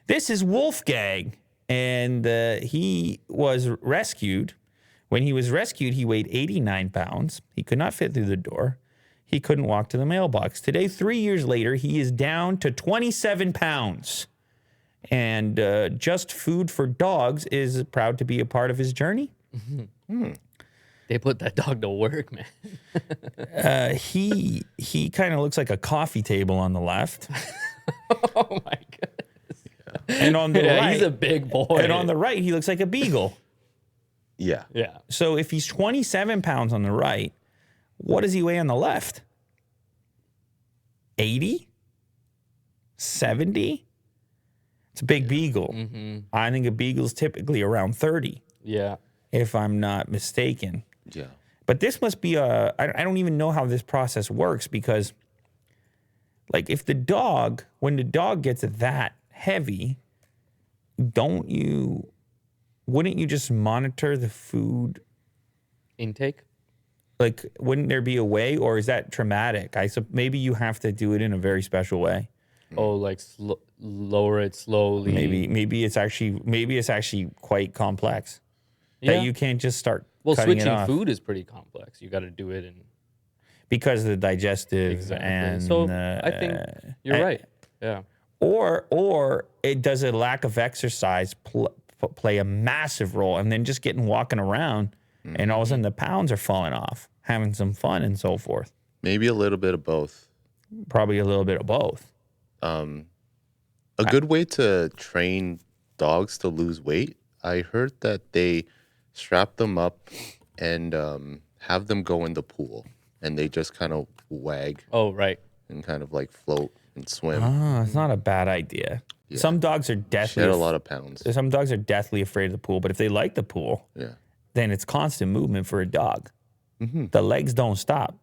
This is Wolfgang, and he was rescued. When he was rescued, he weighed 89 pounds. He could not fit through the door. He couldn't walk to the mailbox. Today, 3 years later, he is down to 27 pounds. And Just Food for Dogs is proud to be a part of his journey. They put that dog to work, man. He kind of looks like a coffee table on the left. Oh, my goodness. And on the right, he's a big boy. And on the right, he looks like a beagle. Yeah. Yeah. So if he's 27 pounds on the right, what does he weigh on the left? 80? 70? It's a big beagle. I think a beagle's typically around 30, Yeah. if I'm not mistaken. Yeah. But this must be I don't even know how this process works because, like, if when the dog gets that heavy, wouldn't you just monitor the food Intake? Like, wouldn't there be a way, or is that traumatic? Maybe you have to do it in a very special way. Oh, like lower it slowly. Maybe it's actually quite complex. Yeah. That you can't just start Well, cutting it switching off. food is pretty complex. You got to do it in. Because of the digestive Exactly. and So I think you're right. Yeah. Or it does a lack of exercise play a massive role, and then just walking around, and all of a sudden the pounds are falling off, having some fun and so forth. Maybe a little bit of both. Probably a little bit of both. A good way to train dogs to lose weight, I heard that they strap them up and have them go in the pool, and they just kind of wag Oh, right. and kind of like float and swim. Oh, it's not a bad idea. Yeah. Some dogs are deathly Shed a lot of pounds. Some dogs are deathly afraid of the pool, but if they like the pool, Yeah. then it's constant movement for a dog. The legs don't stop.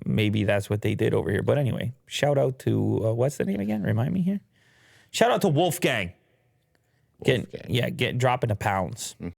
Maybe that's what they did over here. But anyway, shout out to, what's the name again? Remind me here. Shout out to Wolfgang. Dropping the pounds.